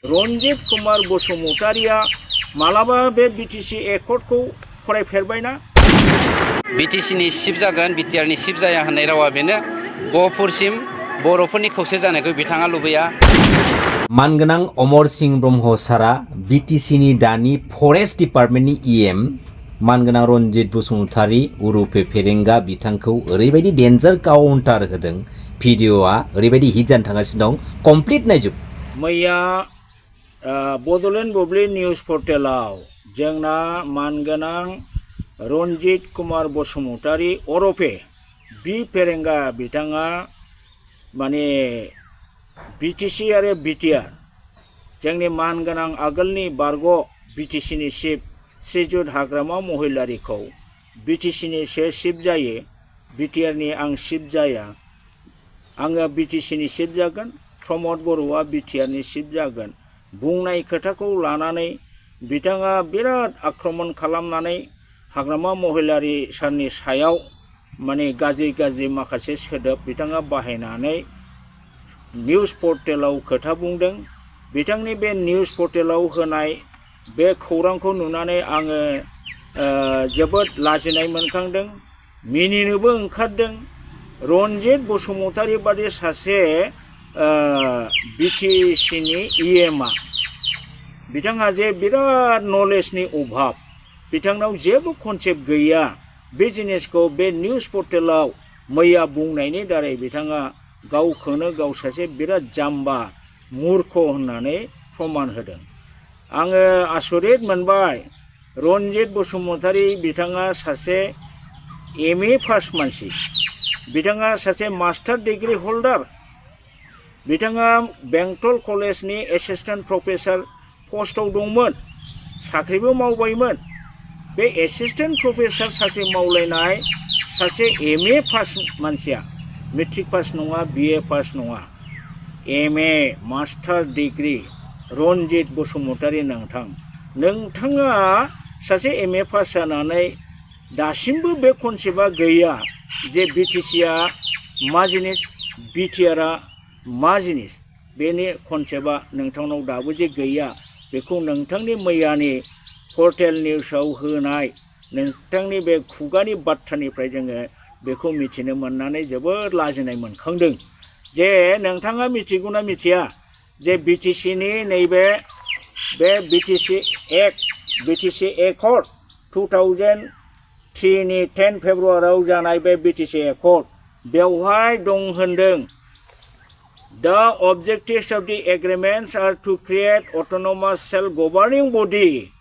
रन्जित कुमार बसुमतारिया मालाबा बे बिटिसि एकर्डखौ फरायफेरबायना? बिटिसिनि चिफ जागोन बिटिआरनि चिफ जाया होननाय रावा बेनो गहपुरसिम बर'फोरनि खौसे जानायखौ बिथाङा लुबैया। मानगोनां अमर सिंह ब्रह्म सारा बिटिसिनि दानि फरेस्ट डिपार्टमेन्टनि इएम मानगोनां रन्जित बसुमतारी उरुफे फेरेंगा बिथांखौ ओरैबायदि डेन्जार काउन्टार होदों। भिडिअआ ओरैबायदि हिट जानो थांगासिनो दं। कमप्लिट नायजुब। मैया बड'लेण्ड बुब्लि निउज पर्टेलाव जोंना मानगोनां रन्जित कुमार बसुमतारी अरफे बि फेरेंगा बिथाङा माने बिटिसि आरो बिटिआर जोंनि मानगोनां आगोलनि बारग' बिटिसिनि चिफ श्रीजुत हाग्रामा महिलारिखौ बिटिसिनि चिफ जायो, बिटिआरनि आं चिफ जाया, आङो बिटिसिनि चिफ जागोन, प्रमद बर'आ बिटिआरनि चिफ जागोन बुंनाय खोथाखौ लानानै बिथाङा बिराद आक्रमन खालामनानै हाग्रामा महिलारि सारनि सायाव माने गाज्रि माखासे सोदोब बिथाङा बाहायनानै निउज पर्टेलाव खोथा बुंदों। बिथांनि बे निउज पर्टेलाव होनाय बे खौरांखौ नुनानै आङो जोबोद लाजिनाय मोनखांदों, मिनिनोबो ओंखारदों। रन्जित बसुमतारी बादि सासे बिटिसिनि इएमआ बिथांहा जे बिराद नलेजनि अभाब, बिथांनाव जेबो कनसेप्ट गैया, बे जिनिसखौ बे निउज पर्टेलाव मैया बुंनायनि दारै बिथाङा गावखौनो गाव सासे बिराद जाम्बा मूर्ख होननानै प्रमान होदों। आङो आसरित मोनबाय। रन्जित बसुमतारी बिथाङा सासे एमए पास मानसि, बिथाङा सासे मास्टार डिग्री हल्डार, बिथाङा बेंटल कलेजनि एसिस्टेन्ट प्रफेसर पस्टआव दंमोन, साख्रिबो मावबायमोन। बे एसिस्टेन्ट प्रफेसर साख्रि मावलायनाय सासे एमए पास मानसिया मेट्रिक पास नङा, बिए पास नङा, MA master degree Ranjit Basumatary नोंथाङा सासे एमए पास जानानै दासिमबो बे कनसेप्टआ गैया जे बिटिसिआ मा जिनिस, बिटिआरआ मा जिनिस, बेनि कनसेप्टआ नोंथांनाव दाबो जे गैया, बेखौ नोंथांनि मैयानि पर्टेल निउसाव होनाय नोंथांनि बे खुगानि बाथ्रानिफ्राय जोङो बेखौ मिथिनो मोननानै जोबोद लाजिनाय मोनखांदों। जे नोंथाङा मिथिगौना मिथिया जे बिटिसिनि नैबे बे बिटिसि एकर्ड 2003 नि 10 फेब्रुआरियाव जानाय बे बिटिसि एकर्ड बेवहाय दं होनदों The objectives of the agreements are to create autonomous self-governing body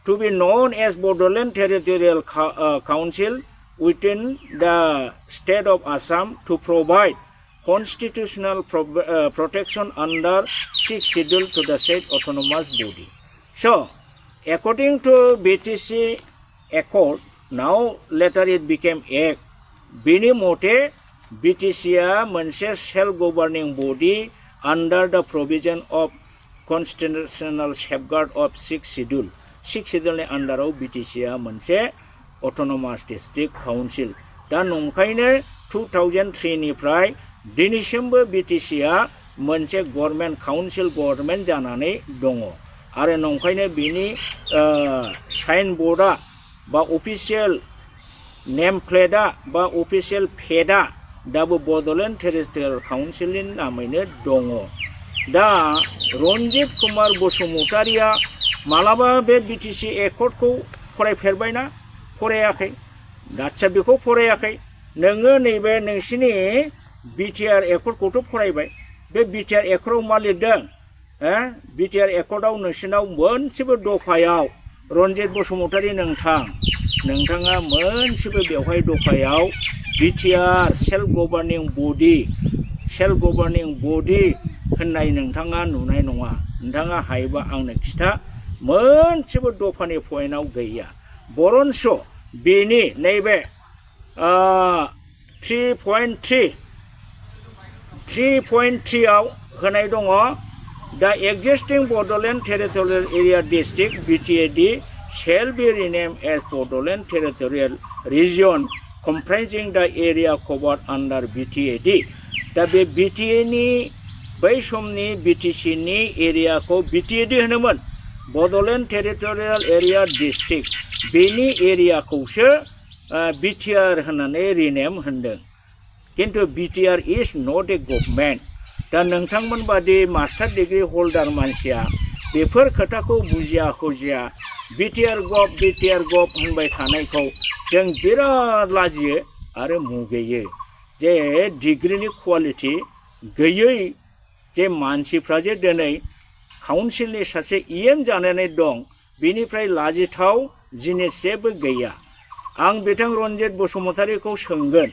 to be known as Bodoland Territorial Council within the state of Assam to provide constitutional protection under 6th schedule to the state autonomous body. So, according to BTC Accord, now later it became Act, bini mote BTCआ मोनसे self गवर्निं बडी under द provision of constitutional safeguard of 6th शेड्यूलनि अंडाराव BTCआ मोनसे अटोनोमास district council. दा नंखायनो 2003 निफ्राय दिनैसिमबो BTCआ मोनसे government council government जानानै दङ आरो नंखायनो बिनि साइन बोर्डआ बा अफिशियल नेम प्लेटआ बा अफिशियल पेडआ दाबो बड'लेण्ड टेरिटरियेल काउन्सिलनि नामैनो दङ। दा रन्जित कुमार बसुमतारिया मालाबा बे बिटिसि एकर्डखौ फरायफेरबायना? फरायाखै। आदसा बेखौ फरायाखै, नोङो नैबे नोंसिनि बिटिआर एकर्डखौथ' फरायबाय। बे बिटिआर एकर्डआव मा लिरदों? बिटिआर एकर्डआव नोंसिनाव मोनसेबो दफायाव रन्जित बसुमतारी नोंथाङा मोनसेबो बेवहाय दफायाव बिटिआर सेल्फ गवर्निं बडी होननाय नोंथाङा नुनाय नङा। नोंथाङा हायोबा आंनो खिथा, मोनसेबो दफानि पइन्टआव गैया। बरन्स बेनि नैबे 3.3 आव होनाय दङ दा existing Bodoland territorial area district BTAD shall be renamed as Bodoland Territorial Region comprising the area covered under BTAD. दा बे BTAनि बै समनि बिटिसिनि एरियाखौ बिटिएडि होनोमोन बड'लेण्ड टेरिटरियेल एरिया डिस्ट्रिक्ट बेनि एरियाखौसो बिटिआर होननानै रिनेम होनदों किन्तु BTR is not A government दा नोंथांमोन बादि मास्टार डिग्री हल्डार मानसिया बेफोर खोथाखौ बुजिया हजिया बिटिआर गभ होनबाय थानायखौ जों बिराद लाजियो आरो मुगैयो जे डिग्रीनि क्वालिटि गैयै जे मानसिफ्रा जे दिनै काउन्सिलनि सासे इएम जानानै दं बिनिफ्राय लाजिथाव जिनिस जेबो गैया आं बिथां रन्जित बसुमतारीखौ सोंगोन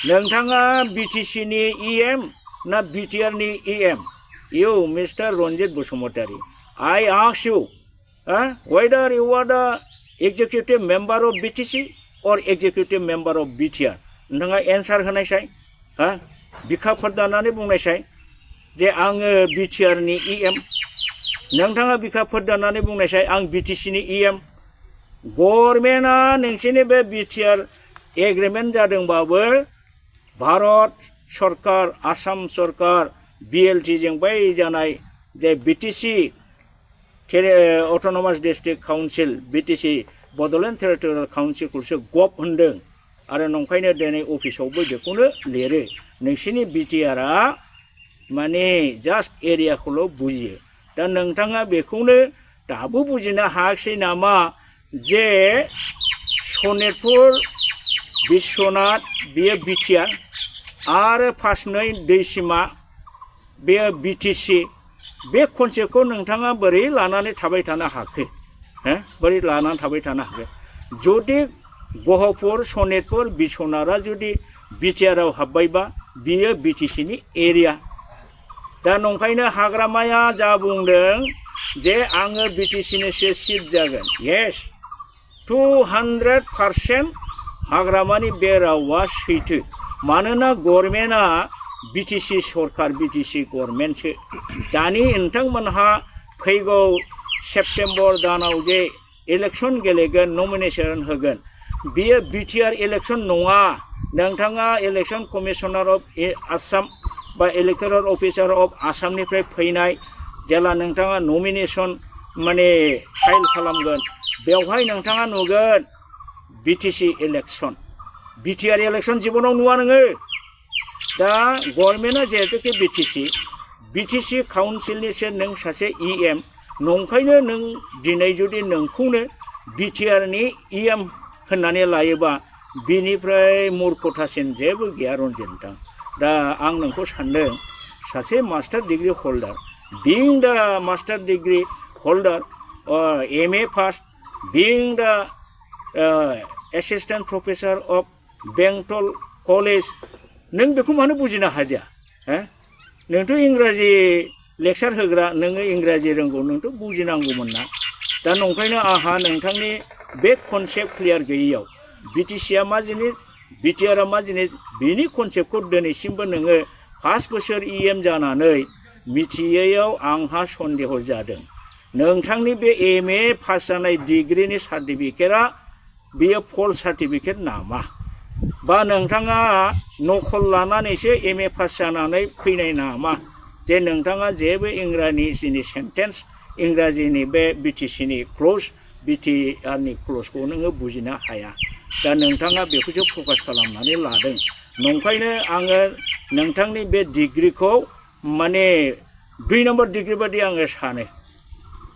नोंथाङा बिटिसिनि इएम ना बिटिआरनि EM You, Mr. Ranjit Bosumotari, I ask you, whether you are the executive member of BTC or executive member of BTR. नोंथाङा एन्सार होनायसाय बिखाफोर दानानै बुंनायसाय जे आङो बिटिआरनि इएम नोंथाङा बिखाफोर दानानै बुंनायसाय आं बिटिसिनि इएम गभर्नमेन्टआ नोंसोरनि बे बिटिआर एग्रिमेन्ट जादोंबाबो भारत सरकार आसाम सरकार BLT जों बै जानाय जे BTC autonomous district council BTC Bodoland territorial काउन्सिलखौसो गभ होनदों आरो नंखायनो दिनै अफिसावबो बेखौनो लिरो नोंसिनि बिटिआरआ माने जास्ट एरियाखौल' बुजियो दा नोंथाङा बेखौनो दाबो बुजिनो हायाखिसै नामा जे सनितपुर बिश्वनाथ बेयो बिटिआर आरो फार्स्टनै दैसिमा बे बिटिसि बे कनसेप्टखौ नोंथाङा बोरै लानानै थाबाय थानो हाखो बोरै लानानै थाबाय थानो हाखो जुदि गहपुर सनितपुर बिश्वनाथआ जुदि बिटिआरआव हाबबायबा बियो बिटिसिनि एरिया दा नंखायनो हाग्रामाया जा बुंदों जे आङो बिटिसिनिसो चिफ जागोन येस 200% हाग्रामानि बे रावा सैथो मानोना गभर्नमेन्टआ बिटिसि सरकार बिटिसि गभर्नमेन्टसो दानि नोंथांमोनहा फैगौ सेप्टेम्बर दानाव जे इलेक्सन गेलेगोन नमिनेसन होगोन बियो बिटिआर इलेक्सन नङा नोंथाङा इलेक्सन कमिशनार अफ आसाम बा इलेक्टोरेल अफिसार अफ आसामनिफ्राय फैनाय जेला नोंथाङा नमिनेसन माने फाइल खालामगोन बेवहाय नोंथाङा नुगोन बिटिसि इलेक्सन बिटिआर इलेक्सन जिबनाव नुवा नोङो दा गभर्नमेन्टआ जिहेतुके बिटिसि काउन्सिलनिसो नों सासे इएम नंखायनो नों दिनै जुदि नोंखौनो बिटिआरनि इएम होननानै लायोबा बिनिफ्राय मुर्खतासिन जेबो गैया रन्जित नोंथां दा आं नोंखौ सानदों सासे master degree holder being the master degree holder or MA pass being the assistant professor of Bengal College नों बेखौ मानो बुजिनो हादिया नोंथ' इंराजि लेक्सार होग्रा नोङो इंराजि रोंगौ नोंथ' बुजिनांगौमोन ना दा नंखायनो आंहा नोंथांनि बे कनसेप्ट क्लियार गैयैयाव बिटिसिआ मा जिनिस बिटिआरआ मा जिनिस बिनि कनसेप्टखौ दिनैसिमबो नोङो 5 बोसोर इएम जानानै मिथियैयाव आंहा सन्देह जादों नोंथांनि बे एमए पास जानाय डिग्रीनि सार्टिफिकेटआ बेयो फल सार्टिफिकेट नामा बा नोंथाङा नकल लानानैसो एमए पास जानानै फैनाय नामा जे नोंथाङा जेबो इंराजिनि सेन्टेन्स इंराजिनि बे बिटिसिनि क्लज बिटिआरनि क्लजखौ नोङो बुजिनो हाया दा नोंथाङा बेखौसो फकास खालामनानै लादों नंखायनो आङो नोंथांनि बे डिग्रीखौ माने 2 नम्बर डिग्री बादि आङो सानो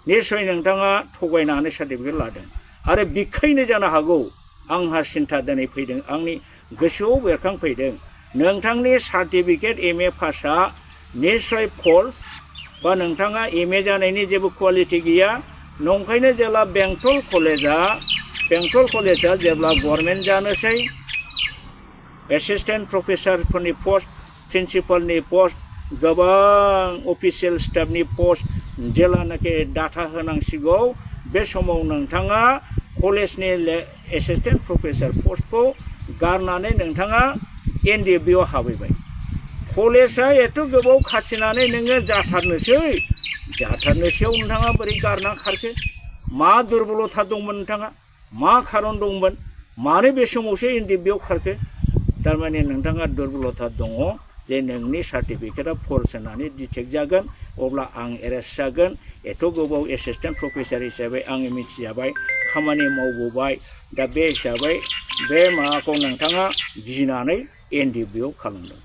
निश्चय नोंथाङा थगायनानै सार्टिफिकेट लादों आरो बिखायनो जानो हागौ आंहा सिन्था दिनै फैदों आंनि गोसोआव बेरखांफैदों नोंथांनि सार्टिफिकेट एमए पासआ निश्चय फल्स बा नोंथाङा एमए जानायनि जेबो क्वालिटि गैया नंखायनो जेब्ला बेंटल कलेजआ जेब्ला गभर्नमेन्ट जानोसै एसिस्टेन्ट प्रफेसारफोरनि पस्ट प्रिन्सिपालनि पस्ट गोबां अफिसियेल स्टाफनि पस्ट जेलानाखि डाटा होनांसिगौ बे समाव नोंथाङा कलेजनि एसिस्टेन्ट प्रफेसार पस्टखौ गारनानै नोंथाङा एनडिएफबिआव हाबैबाय कलेजआ एथ' गोबाव खाथिनानै नोङो जाथारनोसैयाव नोंथाङा बोरै गारना खारखो मा दुरबलथा दंमोन नोंथाङा मा खारन दंमोन मानो बे समावसो एनडिएफबिआव खारखो थारमाने नोंथाङा दुरबलथा दङ जे नोंनि सार्टिफिकेटआ फल्स होननानै डिटेक्ट जागोन अब्ला आं एरेस्ट जागोन एथ' गोबाव एसिस्टेन्ट प्रफेसर हिसाबै आङो मिथिजाबाय खामानि मावबोबाय दा बे हिसाबै बे माबाखौ नोंथाङा गिनानै NDBO खालामदों